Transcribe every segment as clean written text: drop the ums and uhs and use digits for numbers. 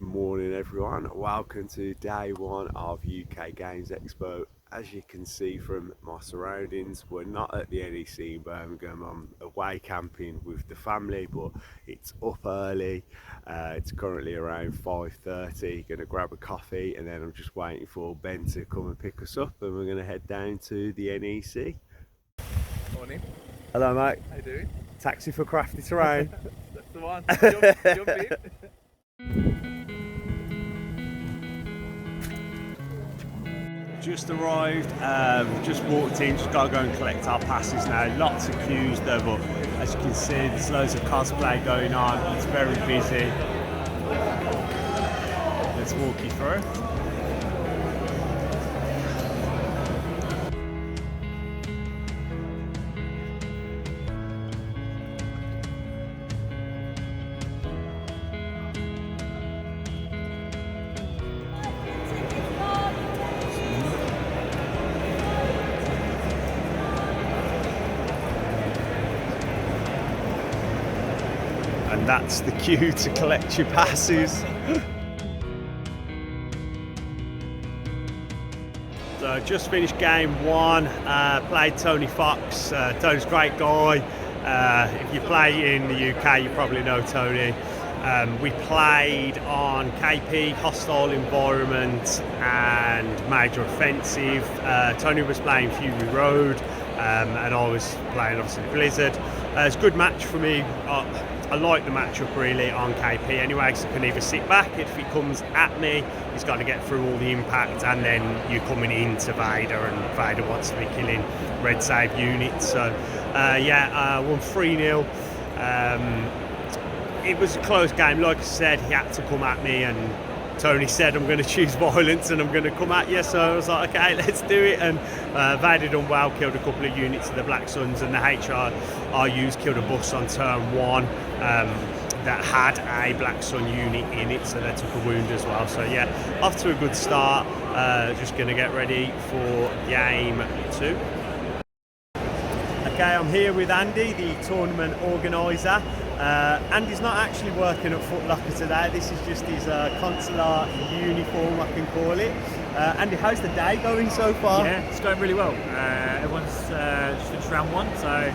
Morning everyone, welcome to day one of UK Games Expo. As you can see from my surroundings, we're not at the NEC in Birmingham. I'm away camping with the family, but it's up early. It's currently around 5:30. Gonna grab a coffee and then I'm just waiting for Ben to come and pick us up and we're gonna head down to the NEC. Morning. Hello mate. How you doing? Taxi for Crafty terrain. That's the one. Jump in. Just arrived, just walked in, just gotta go and collect our passes now. Lots of queues though, but as you can see, there's loads of cosplay going on. It's very busy. Let's walk you through. And that's the queue to collect your passes. So just finished game one, played Tony Fox. Tony's a great guy. If you play in the UK, you probably know Tony. We played on KP, Hostile Environment and Major Offensive. Tony was playing Fury Road and I was playing obviously Blizzard. It's a good match for me. I like the matchup really on KP anyway, because I can either sit back if he comes at me, he's got to get through all the impact, and then you're coming into Vader and Vader wants to be killing red save units. So won 3-0. It was a close game, like I said, he had to come at me and Tony said I'm going to choose violence and I'm going to come at you, so I was like okay, let's do it. And Vader done well, killed a couple of units of the Black Suns, and the HRUs killed a bus on turn one that had a Black Sun unit in it, so they took a wound as well. So yeah, off to a good start. Just going to get ready for game two. Okay, I'm here with Andy, the tournament organiser. Andy's not actually working at Foot Locker today, this is just his consular uniform, I can call it. Andy, how's the day going so far? Yeah, it's going really well. Everyone's just finished round one, so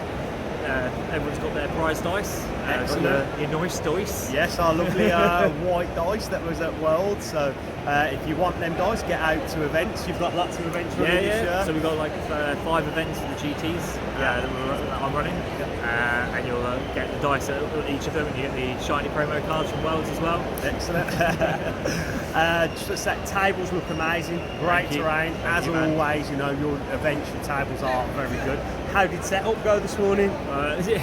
everyone's got their prize dice. Got your nice dice. Yes, our lovely white dice that was at World. So if you want them dice, get out to events. You've got lots of events running this year. So we've got like 5 events for the GTs that I'm running. And you'll get the dice at each of them, and you get the shiny promo cards from Worlds as well. Excellent. Just that tables look amazing, great terrain. As always, you know, your events, your tables are very good. How did setup go this morning?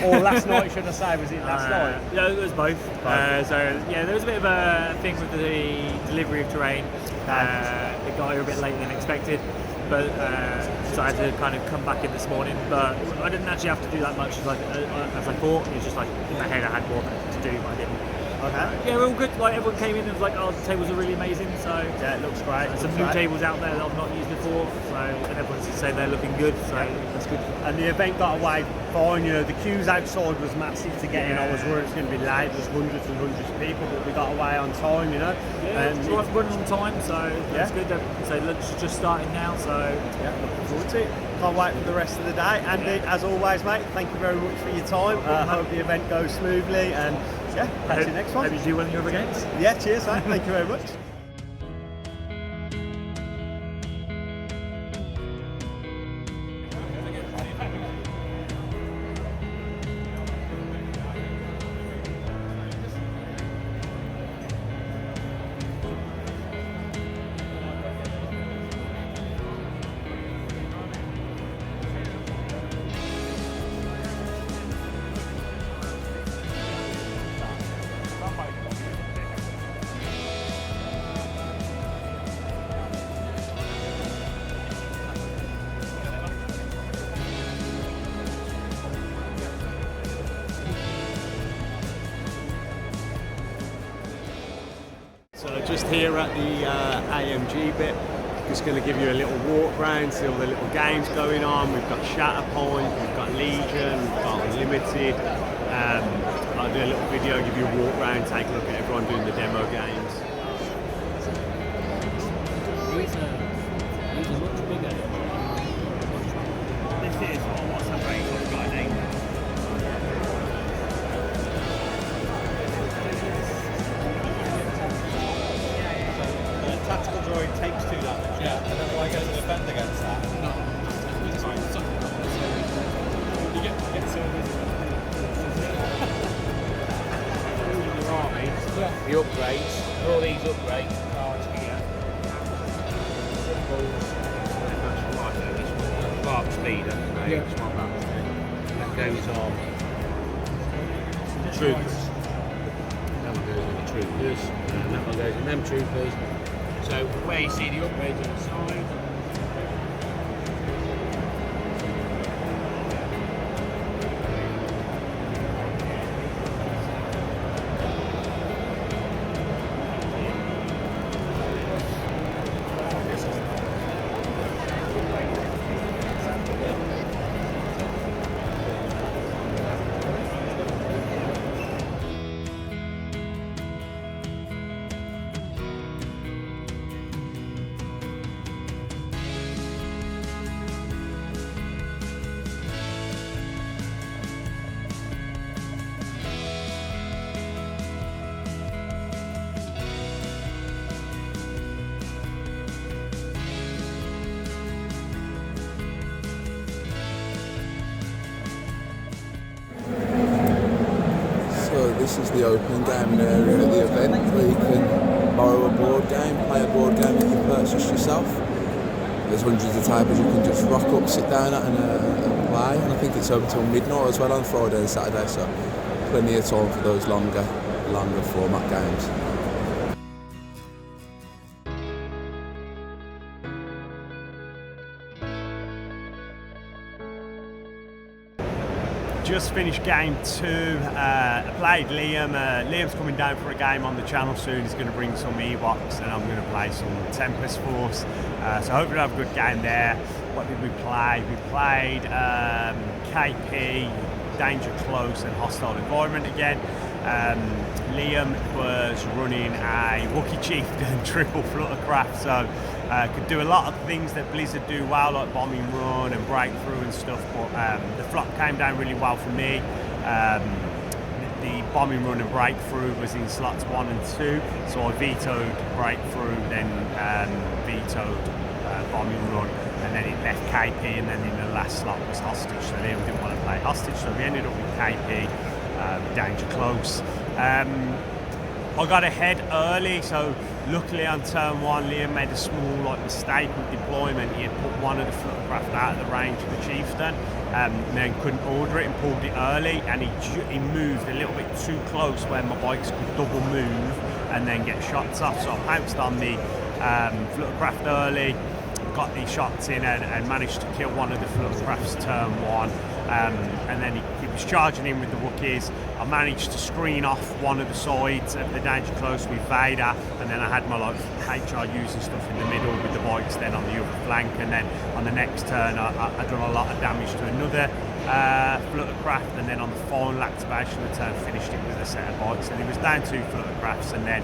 Or last night, should I say? Was it last night? Yeah, it was both. So yeah, there was a bit of a thing with the delivery of terrain. It got here a bit later than expected, but so I had to kind of come back in this morning. But I didn't actually have to do that much as I thought. It was just like in my head I had more to do, but I didn't. Okay. Yeah, we're all good. Like everyone came in and was like, "Oh, the tables are really amazing." So yeah, it looks great. Some new tables out there that I've not used before. So and everyone's saying they're looking good. So that's good. And the event got away fine. You know, the queues outside was massive to get in. I was worried it was going to be late. There's hundreds and hundreds of people, but we got away on time. You know. Yeah, it's running on time, so that's good. So lunch is just starting now. So yeah, looking forward to it. Can't wait for the rest of the day. Andy, as always, mate, thank you very much for your time. I hope the event goes smoothly, and yeah, catch you next one. Hope you do well in your other games. Yeah, cheers, mate. Thank you very much. So just here at the AMG bit, just going to give you a little walk round, see all the little games going on. We've got Shatterpoint, we've got Legion, we've got Unlimited. I'll do a little video, give you a walk round, take a look at everyone doing the demo games. These are much bigger. This is what's that range? What's got a name? Tactical droid takes 2 damage. Yeah, and then will I get to defend against that? No. You get Your army, the upgrades, all these upgrade cards here. Spark speeder, right? It's not that. That goes on troopers. That one goes on the troopers, and that one goes on them troopers. So where you see the upgrades on the side. So this is the open game area at the event where you can borrow a board game, play a board game that you purchased yourself. There's hundreds of tables you can just rock up, sit down at and play, and I think it's open till midnight as well on Friday and Saturday, so plenty of time for those longer format games. Just finished game 2. I played Liam. Liam's coming down for a game on the channel soon. He's going to bring some Ewoks and I'm going to play some Tempest Force. So hopefully we'll have a good game there. What did we play? We played KP, Danger Close and Hostile Environment again. Liam was running a Wookiee Chieftain triple fluttercraft, so could do a lot of things that Blizzard do well, like bombing run and breakthrough and stuff, but the flop came down really well for me. The bombing run and breakthrough was in slots 1 and 2, so I vetoed breakthrough, then vetoed bombing run, and then it left KP, and then in the last slot was hostage, so Liam didn't want to play hostage, so we ended up with KP, Danger Close. I got ahead early, so luckily on turn 1 Liam made a small mistake with deployment. He had put one of the fluttercraft out of the range of the Chieftain, and then couldn't order it and pulled it early, and he moved a little bit too close where my bikes could double move and then get shots off, so I pounced on the fluttercraft early, got these shots in and managed to kill one of the fluttercrafts turn 1. And then he was charging in with the Wookiees. I managed to screen off one of the sides of the Danger Close with Vader, and then I had my HRUs and stuff in the middle with the bikes then on the other flank, and then on the next turn I done a lot of damage to another fluttercraft, and then on the final activation of the turn finished it with a set of bikes, and he was down 2 fluttercrafts, and then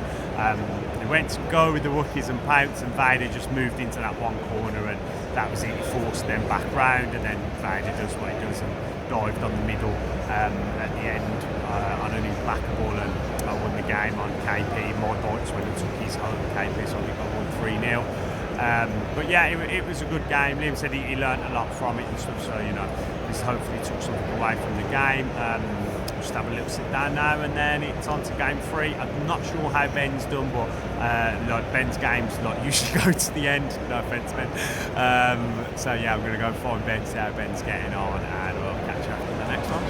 he went to go with the Wookiees and pounce, and Vader just moved into that one corner, and that was it. He forced them back round, and then Vader does what he does and dived on the middle at the end on an implacable, and I won the game on KP. My bikes when he took his home KP, so I think I won 3-0. But yeah, it was a good game. Liam said he learned a lot from it and stuff, so this hopefully took something away from the game. Just have a little sit down now, and then it's on to game 3. I'm not sure how Ben's done, but Ben's games usually go to the end. No offence, Ben. So yeah, I'm going to go find Ben, see how Ben's getting on, and we'll catch up in the next one.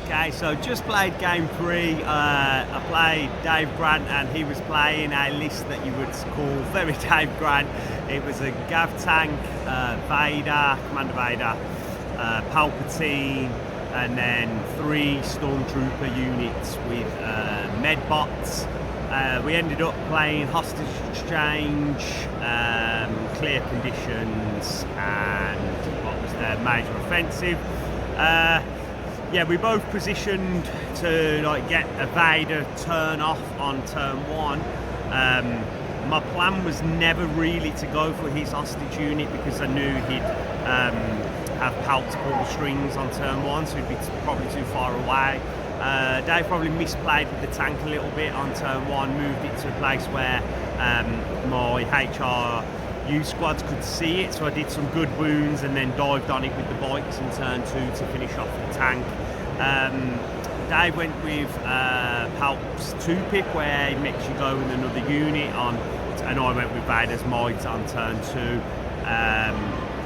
Okay, so just played game 3. I played Dave Grant, and he was playing a list that you would call very Dave Grant. It was a Gav Tank, Vader, Commander Vader, Palpatine, and then 3 Stormtrooper units with medbots. We ended up playing Hostage Exchange, Clear Conditions, and what was their Major Offensive. Yeah, we both positioned to get a Vader turn off on turn 1. My plan was never really to go for his hostage unit because I knew he'd have palpable strings on turn 1, so he'd be probably too far away. Dave probably misplayed with the tank a little bit on turn 1, moved it to a place where my HRU squads could see it, so I did some good wounds and then dived on it with the bikes in turn 2 to finish off the tank. Dave went with Palp's 2-pick where he makes you go with another unit on, and I went with Vader's Might on turn 2.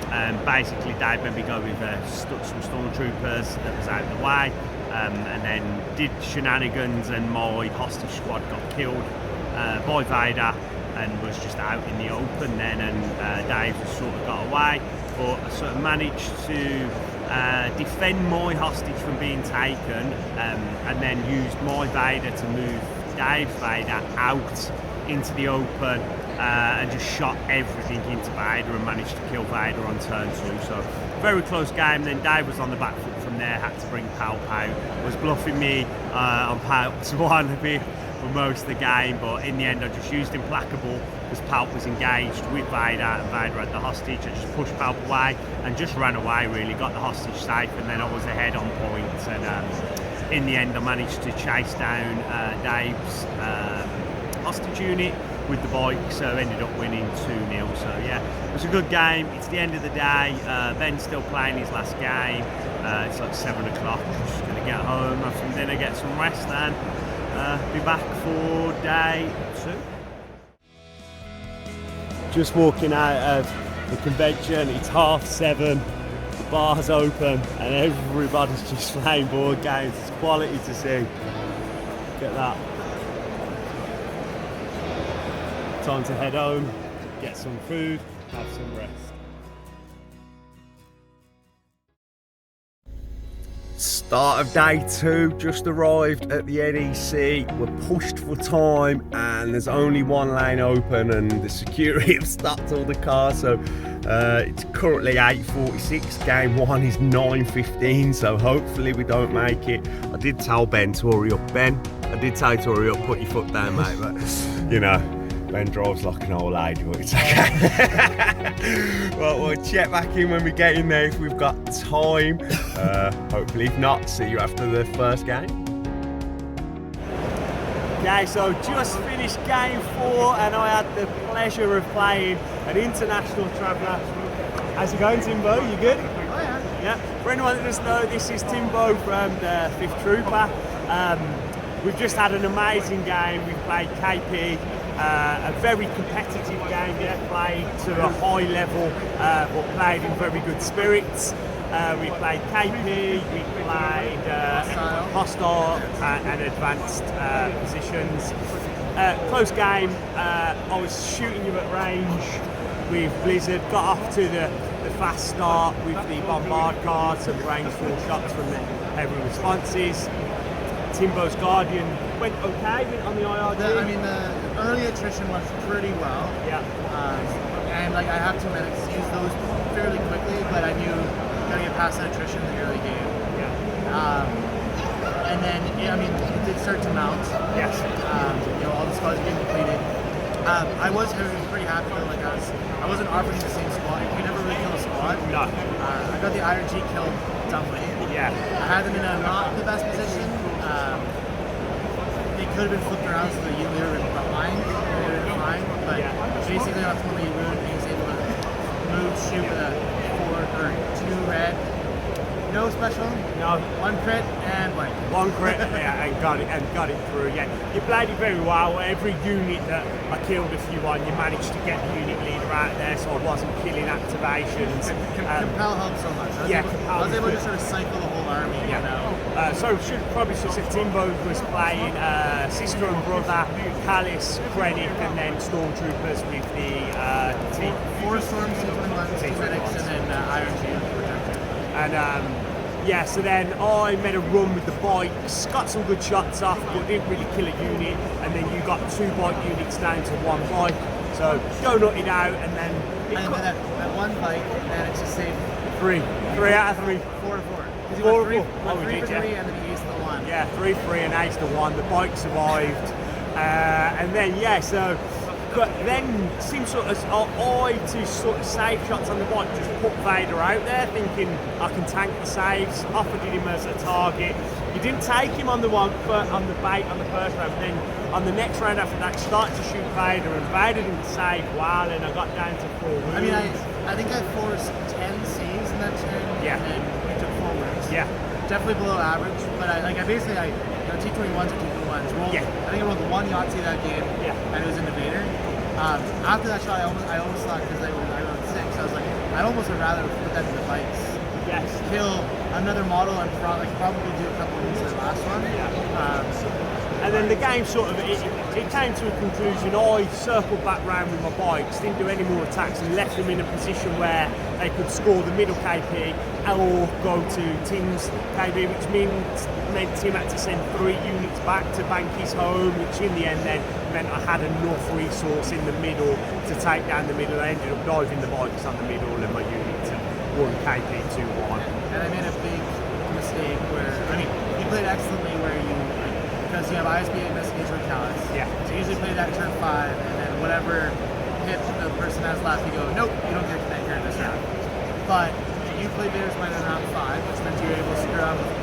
And basically Dave made me go with some stormtroopers that was out of the way, and then did shenanigans, and my hostage squad got killed by Vader and was just out in the open then, and Dave just sort of got away, but I sort of managed to defend my hostage from being taken, and then used my Vader to move Dave's Vader out into the open, and just shot everything into Vader and managed to kill Vader on turn 2. So very close game. Then Dave was on the back foot from there, had to bring Palp out, was bluffing me on Palp's 1 a bit for most of the game, but in the end I just used Implacable because Palp was engaged with Vader and Vader had the hostage. I just pushed Palp away and just ran away really, got the hostage safe, and then I was ahead on points, and in the end I managed to chase down Dave's hostage unit with the bike, so ended up winning 2-0. So yeah, it was a good game. It's the end of the day. Ben's still playing his last game. It's like 7 o'clock. Just gonna get home, have some dinner, get some rest, and be back for day 2. Just walking out of the convention. It's 7:30. The bar's open, and everybody's just playing board games. It's quality to see. Look at that. Time to head home, get some food, have some rest. Start of day 2, just arrived at the NEC. We're pushed for time and there's only one lane open, and the security have stopped all the cars, so it's currently 8:46. Game 1 is 9:15, so hopefully we don't make it. I did tell Ben to hurry up. Ben, I did tell you to hurry up, put your foot down, mate, but you know, Ben drives like an old lady, but it's okay. Well, we'll check back in when we get in there if we've got time. Hopefully, if not, see you after the first game. Okay, so just finished game 4, and I had the pleasure of playing an international traveller. How's it going, Timbo? You good? Oh yeah. Yeah. For anyone that doesn't know, this is Timbo from the 5th Trooper. We've just had an amazing game. We've played KP. A very competitive game, yeah, played to a high level, but played in very good spirits. We played KP, we played hostile and advanced positions. Close game. I was shooting you at range with Blizzard, got off to the fast start with the bombard cards and range 4 shots from the heavy responses. Timbo's Guardian went okay on the IRD. I mean, the early attrition went pretty well. Yeah. And like I have 2 minutes to use those fairly quickly, but I knew gotta get past that attrition in the early game. Yeah. And then, yeah, I mean, it did start to mount. Yes. You know, all the squads getting depleted. I was pretty happy though. Like I wasn't operating the same squad. You can never really kill a squad. No. I got the IRG kill dumbly. Yeah. I had them in a not the best position. They could have been flipped around so that you were behind. They would have been fine. But basically, ultimately, he was able to move, shoot with a 4 or 2 red. No special. No. 1 crit and blank. 1 crit, yeah, and got it through. Yeah, you played it very well. Every unit that I killed a few on, you managed to get the unit leader out there, so I wasn't killing activations. Compel helped so much. I was able to sort of cycle the whole army. Yeah. You know? So should probably say Timbo was playing sister and brother, Callis, Krennic, and then stormtroopers with the team. 4 storms, 2 medics, and then IRG protector. And yeah, so then I made a run with the bikes, got some good shots off, but didn't really kill a unit. And then you got 2 bike units down to 1 bike. So go nut it out, and then that 1 bike managed to save 3 out of 3. 4 to 4. 4 to 4. Three for 3 and then he aced the 1. Yeah, 3 and aced the 1. The bike survived. And then yeah, so but then seems sort of I to sort of save shots on the bike, just put Vader out there thinking I can tank the saves, offered him as a target. You didn't take him on the bait on the first round, but then on the next round after that started to shoot Vader, and Vader didn't save well, and I got down to 4 wounds. I mean, I think I forced 10 saves in that turn, Yeah. and we took 4 wounds. Yeah. Definitely below average, but I basically T21s or T21s rolled. Yeah. I think I rolled 1 Yahtzee that game, and it was in the Vader. After that shot, I almost thought, because I rolled 6, I was like, I almost would rather put that in the bikes. Yes. Kill another model and probably do a couple of moves to the last one. And then the game sort of, it came to a conclusion. I circled back round with my bikes, didn't do any more attacks, and left them in a position where they could score the middle KP or go to Tim's KP, which meant Tim had to send 3 units back to bank his home, which in the end then meant I had enough resource in the middle to take down the middle. I ended up diving the bikes on the middle and my unit to 1 KP 2-1. And I made a big mistake where, I mean, you played excellently where you, because you have ISB investigation with Callus. Yeah. So you usually play that turn 5, and then whatever hit the person has left, you go, nope, you don't get connect here in this round. But you played Vader's Might in round 5, which meant you were able to screw around with.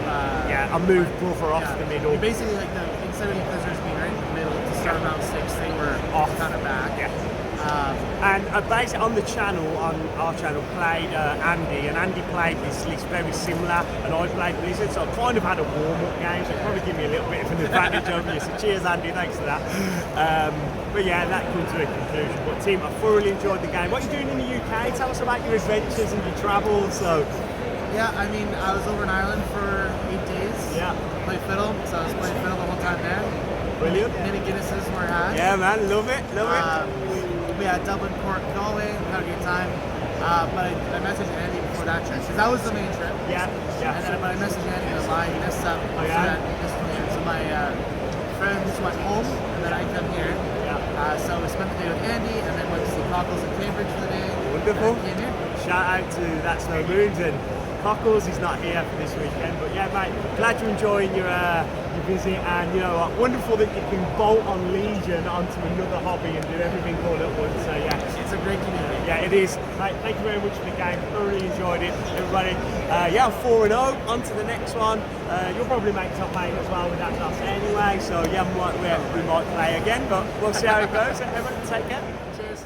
I moved Brother off the middle. You basically, instead of you Blizzards being right in the middle to start round 6, they were Off. kind of back. Yeah. And basically on the channel, on our channel, played Andy, and Andy played this list very similar, and I played Blizzard, so I kind of had a warm-up game, so it probably give me a little bit of an advantage over you. So cheers, Andy, thanks for that. But yeah, that comes to a conclusion. But team, I thoroughly enjoyed the game. What are you doing in the UK? Tell us about your adventures and your travels. So Yeah, I mean, I was over in Ireland for 8 days. Yeah. Played fiddle, so I was playing fiddle the whole time there. brilliant. Many Guinnesses were had. Yeah, man, love it, love it. We had Dublin, Cork, Galway, had a good time. But I messaged Andy before that trip, because that was the main trip. Yeah, yeah. And then but I messaged Andy and I missed up. Oh, yeah? So my friends went home, and then I come here. Yeah. So we spent the day with Andy, and then went to see Cockles in Cambridge for the day. Wonderful. And came here. Shout out to That's No Moons, and Cockles is not here for this weekend, but yeah, mate, glad you're enjoying your visit, and you know what, wonderful that you can bolt on Legion onto another hobby and do everything all at once. So yeah, It's a great community. yeah, it is. Mate, thank you very much for the game. Thoroughly enjoyed it, everybody. Yeah, 4-0. On to the next one. You'll probably make top 8 as well with that loss anyway. So yeah, we might play again, but we'll see how it goes. Everyone, take care. Cheers.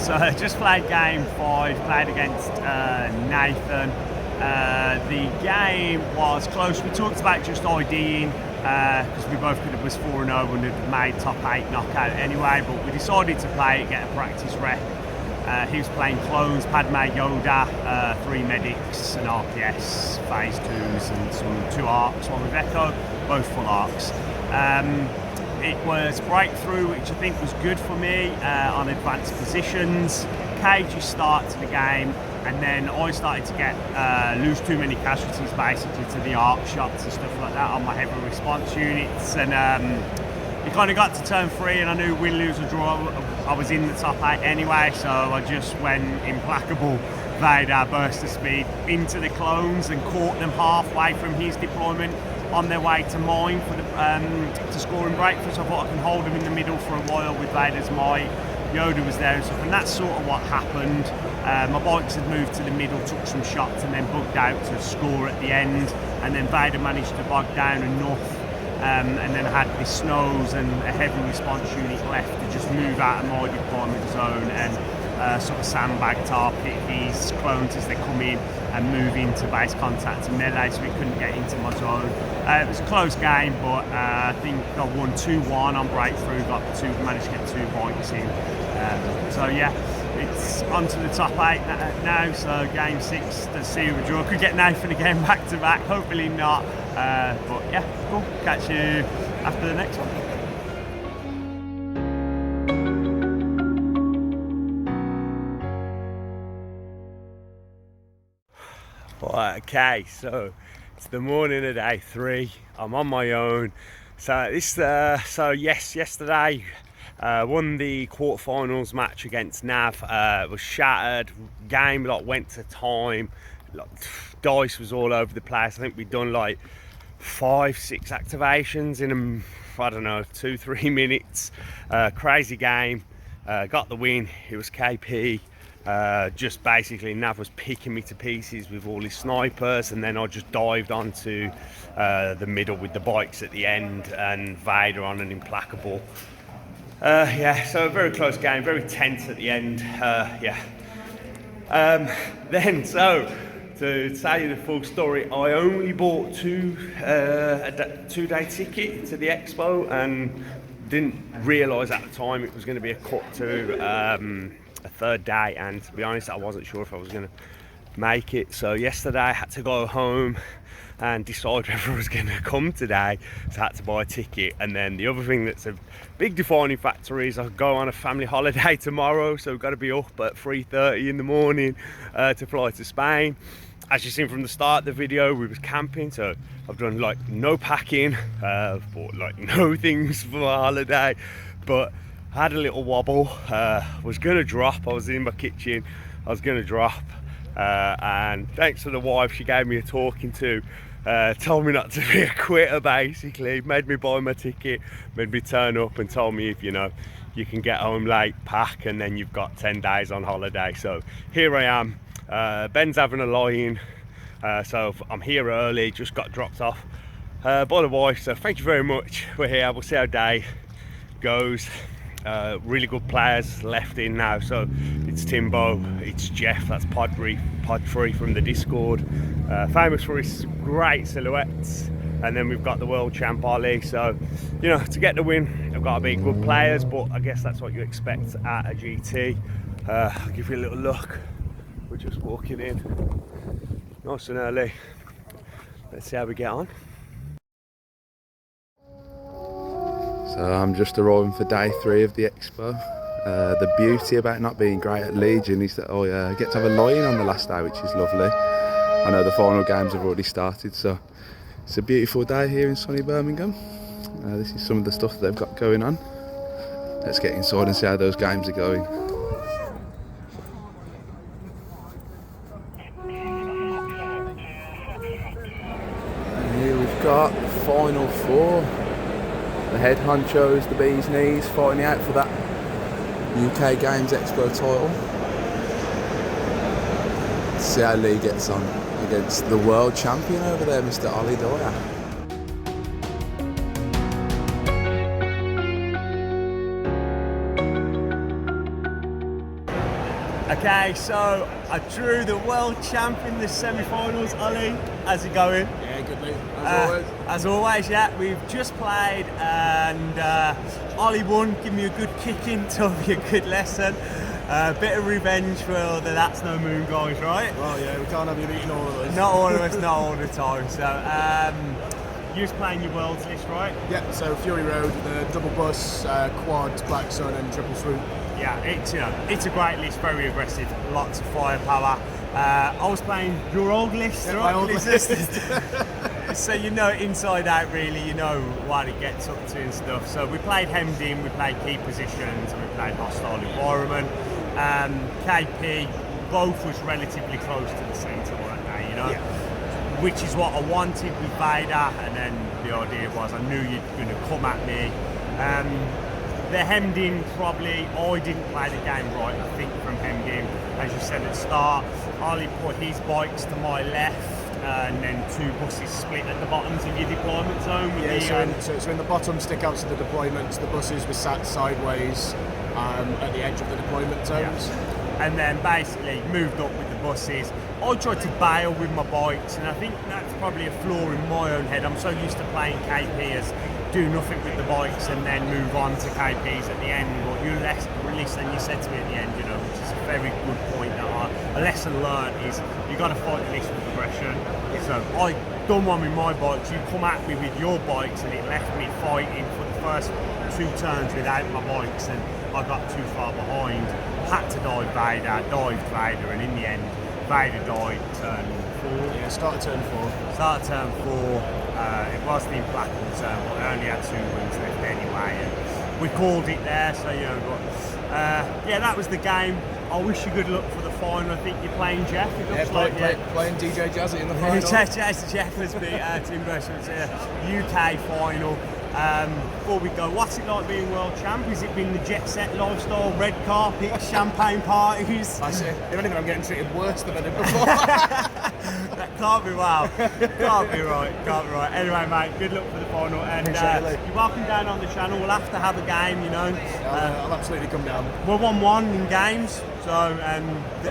So I just played game 5, played against Nathan. The game was close. We talked about just IDing because we both could have was 4-0 and had made top 8 knockout anyway, but we decided to play it, get a practice rep. He was playing clones, Padme Yoda, 3 medics, an RPS, phase 2s and some 2 arcs, one with Echo, both full arcs. it was breakthrough, which I think was good for me on advanced positions. Cages start to the game, and then I started to get lose too many casualties basically to the arc shots and stuff like that on my heavy response units, and it kind of got to turn 3 and I knew win, lose or draw I was in the top 8 anyway, so I just went implacable Vader burst of speed into the clones and caught them halfway from his deployment on their way to mine for the to scoring breakthrough. So I thought I can hold them in the middle for a while with Vader's might. Yoda was there and stuff, and that's sort of what happened. My bikes had moved to the middle, took some shots, and then bugged out to score at the end. And then Vader managed to bog down enough, and then had the snows and a heavy response unit left to just move out of my deployment zone and sort of sandbag target these clones as they come in and move into base contact and melee, so we couldn't get into my zone. It was a close game, but I think I won 2-1 on breakthrough, managed to get 2 bikes in. So yeah, it's on to the top 8 now, so game 6, the series draw. Could get Nathan again back to back, hopefully not. But yeah, cool. Catch you after the next one. Right, okay, so it's the morning of day 3. I'm on my own. So this, yesterday won the quarterfinals match against Nav. It was shattered. Game went to time. Dice was all over the place. I think we'd done 5-6 activations in I don't know 2-3 minutes. Crazy game. Got the win. It was KP. Just basically Nav was picking me to pieces with all his snipers, and then I just dived onto the middle with the bikes at the end and Vader on an implacable. Yeah, so a very close game, very tense at the end. Then, so to tell you the full story, I only bought a 2-day ticket to the expo and didn't realise at the time it was going to be a cut to a 3rd day, and to be honest I wasn't sure if I was going to make it. So yesterday I had to go home and decide whether I was going to come today, so I had to buy a ticket. And then the other thing that's a big defining factor is I go on a family holiday tomorrow, so I've got to be up at 3:30 in the morning to fly to Spain. As you've seen from the start of the video, we was camping, so I've done no packing, bought no things for my holiday, but I had a little wobble. Was gonna drop. I was in my kitchen. I was gonna drop, and thanks to the wife, she gave me a talking to. Told me not to be a quitter. Basically, made me buy my ticket, made me turn up, and told me if you can get home late, pack, and then you've got 10 days on holiday. So here I am. Ben's having a lie-in, so I'm here early. Just got dropped off by the wife. So thank you very much. We're here. We'll see how day goes. Really good players left in now, so it's Timbo, it's Jeff, that's Pod 3 from the Discord, famous for his great silhouettes, and then we've got the world champ Ollie. So to get the win I've got to be good players, but I guess that's what you expect at a GT. I'll give you a little look. We're just walking in nice and early. Let's see how we get on. So I'm just arriving for day 3 of the expo. The beauty about not being great at Legion is that I get to have a lie-in on the last day, which is lovely. I know the final games have already started, so it's a beautiful day here in sunny Birmingham. This is some of the stuff that they've got going on. Let's get inside and see how those games are going. And here we've got the final 4. The head honchos, the bee's knees, fighting out for that UK Games Expo title. Let's see how Lee gets on against the world champion over there, Mr. Ollie Dwyer. Okay, so I drew the world champ in the semi-finals. Ollie, how's it going? Yeah, good mate. As always. As always, yeah. We've just played and Ollie won, give me a good kicking, told me a good lesson. Bit of revenge for the That's No Moon guys, right? Well, yeah, we can't have you beating all of us. Not all of us, not all the time. So you was playing your world's list, right? Yeah, so Fury Road, the double bus, quad, Black Sun, and triple swoop. Yeah, it's a great list, very aggressive, lots of firepower. I was playing your old list, Yeah, right? my old list. So you know it inside out really, you know what it gets up to and stuff. So we played hemmed in, we played key positions, and we played hostile environment. KP, both was relatively close to the centre, weren't they, you know? Yeah. Which is what I wanted with Vader, and then the idea was I knew you're going to come at me. The hemmed in, probably, I didn't play the game right, I think, from hemmed in. As you said at the start, Ollie put his bikes to my left, and then two buses split at the bottoms of your deployment zone. With So in the bottom stick-outs of the deployments, the buses were sat sideways at the edge of the deployment zones. Yeah. And then basically moved up with the buses. I tried to bail with my bikes, and I think that's probably a flaw in my own head. I'm so used to playing KP as do nothing with the bikes and then move on to KPs at the end. But you release, and you said to me at the end, you know, which is a very good point, that a lesson learned is you got to fight the list with aggression. So I done one with my bikes, you come at me with your bikes, and it left me fighting for the first 2 turns without my bikes, and I got too far behind. Had to dive Vader, and in the end, Vader died turn 4. Yeah, start of turn 4. Start of turn 4. It was the implacable turn, but I only had 2 wins left anyway, and we called it there. So you know, but yeah, that was the game. I wish you good luck for the final. I think you're playing Jeff. It looks Playing DJ Jazzy in the final. Jeff has beat Tim Gresham. It's a UK final. Before we go, what's it like being world champ? Has it been the jet set lifestyle, red carpet, champagne parties? I see. If anything, I'm getting treated worse than I did before. That can't be wow. Can't be right. Can't be right. Anyway, mate, good luck for the final, and you're welcome down on the channel. We'll have to have a game, you know. I'll absolutely come down. We're 1-1 in games, so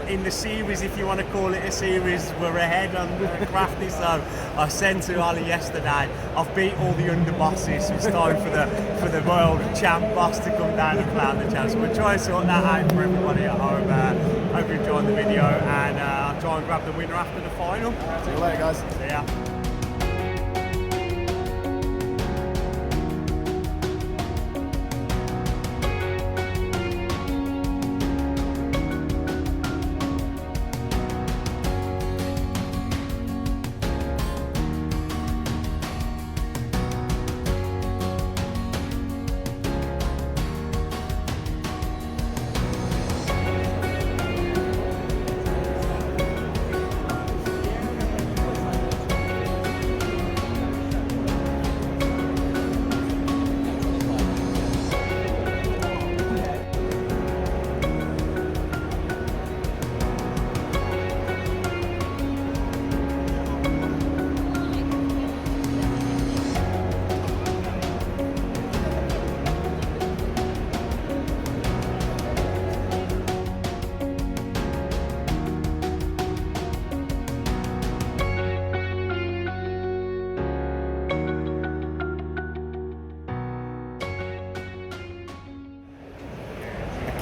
in the series, if you want to call it a series, we're ahead on Crafty. So I said to Ali yesterday, I've beat all the underbosses, so it's time for the world champ boss to come down and play on the channel. So we'll try and sort that out for everybody at home. Hope you enjoyed the video, and I'll try and grab the winner after the final. See you later, guys. See ya.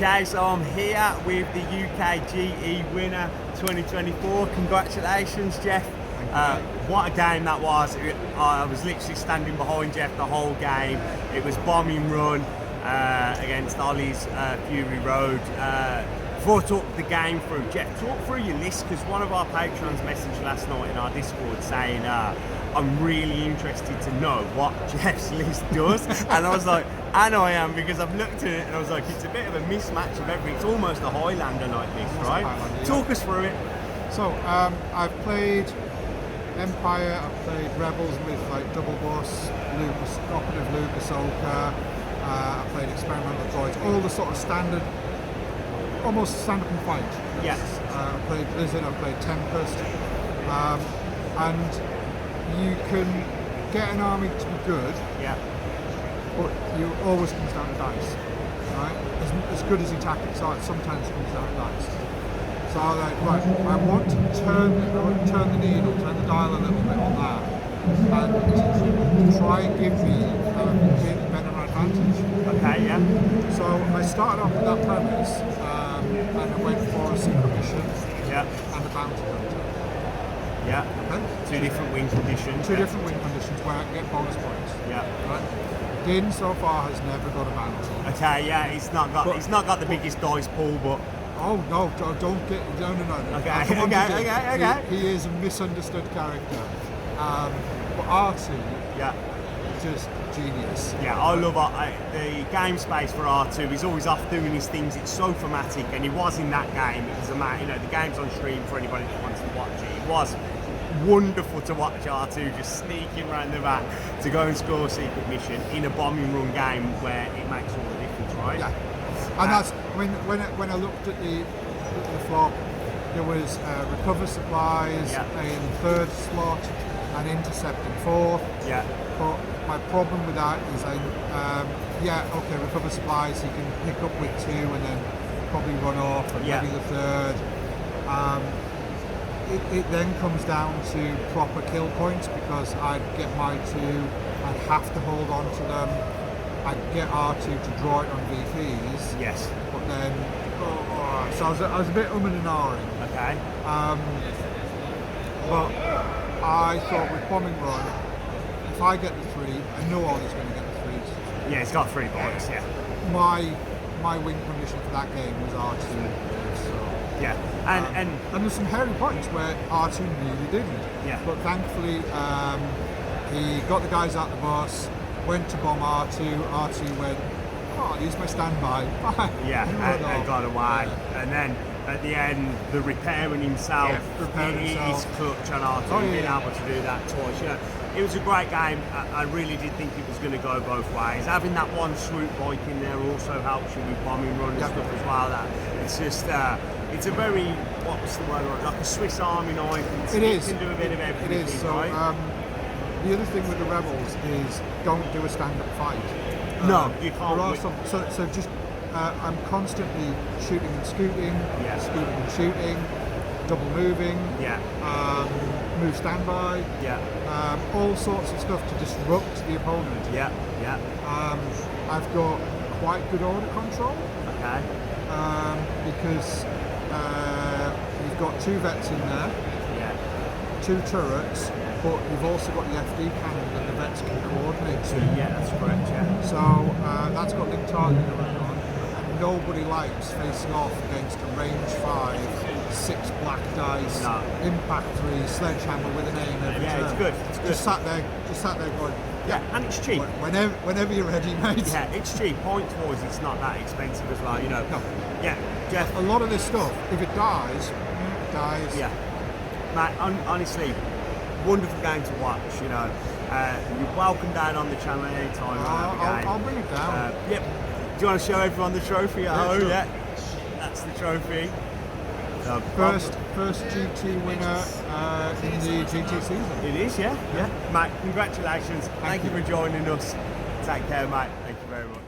Okay, so I'm here with the UK GE winner 2024. Congratulations, Jeff. What a game that was. I was literally standing behind Jeff the whole game. It was bombing run against Ollie's Fury Road. Before I talk the game through, Jeff, talk through your list, because one of our patrons messaged last night in our Discord saying, I'm really interested to know what Jeff's list does. And I was like, and I am, because I've looked at it and I was like, it's a bit of a mismatch of everything. It's almost a Highlander like list, right? Yeah. Talk us through it. So I've played Empire, I've played Rebels with like Double Bus, Operative Lucas Oka, I played Experimental Droids, all the sort of standard, almost stand up and fight. Yes. I played Blizzard, I played Tempest, and you can get an army to be good, Yeah. but you always comes down to dice, right? As good as your tactics are, it sometimes comes down to dice. So I was like, right, I want to turn the needle, turn the dial a little bit on that, and try and give me a better advantage. Okay, yeah. So I started off with that premise, and I went for a secret mission Yeah. and a bounty hunter. Yeah. Okay? Two different wing conditions. Two different wing conditions where I can get bonus points. Yeah. Right? Din so far has never got a bounty. Okay, yeah, he's not got the biggest dice pool, but Oh no, don't get no. Okay, I'll come on to okay, Din. okay. He is a misunderstood character. But R2, yeah. just genius. Yeah, I love the game space for R2. He's always off doing his things. It's so thematic, and he was in that game. It was the game's on stream for anybody that wants to watch it. It was wonderful to watch R2 just sneaking around the back to go and score a secret mission in a bombing run game where it makes all the difference, right? Yeah, and that's when I looked at the flop, there was recover supplies in third slot and intercept in fourth. Yeah. But my problem with that is recover supplies you can pick up with 2 and then probably run off and maybe the third. It then comes down to proper kill points because I'd get my 2, I'd have to hold on to them, I'd get R2 to draw it on VPs. Yes. But then, so I was a bit and ahhing. Okay. But I thought with bombing run, if I get the 3, I know Ollie's going to get the 3s. Yeah, it's got 3 points. Yeah. My win condition for that game was R2. So, yeah, and there's some hairy points where R2 really didn't. Yeah. But thankfully, he got the guys out the bus, went to bomb R2. R2 went, oh, use my standby. Yeah, and got away. And then at the end, the repairing himself, his clutch on R2, being able to do that twice. You know, it was a great game. I really did think it was going to go both ways. Having that one swoop bike in there also helps you with bombing run and stuff as well. That it's just, it's a very, what's the word, like a Swiss Army knife. It can do a bit of everything. It is. So right? the other thing with the Rebels is don't do a stand-up fight. No, you can't. So just I'm constantly shooting and scooting, scooting and shooting, double moving, move standby, all sorts of stuff to disrupt the opponent. I've got quite good order control. Okay. Because you've got 2 vets in there, 2 turrets, but you've also got the FD cannon that the vets can coordinate to. Yeah, that's correct, So that's got linked targeting around on, and nobody likes facing off against a range 5, 6 black dice, impact 3, sledgehammer with an aim every turn. It's good. Just sat there going, and it's cheap. Whenever you're ready, mate. Yeah, it's cheap. Points-wise, it's not that expensive as well, you know. No. Yeah, Jeff. A lot of this stuff, if it dies, it dies. Yeah. Mate, honestly, wonderful game to watch, you know. You're welcome down on the channel anytime. I'll bring it down. Yep. Do you want to show everyone the trophy at home? Sure. Yeah. That's the trophy. First GT winner in the GT season. It is, yeah. Mate, congratulations. Thank you for joining us. Take care, mate. Thank you very much.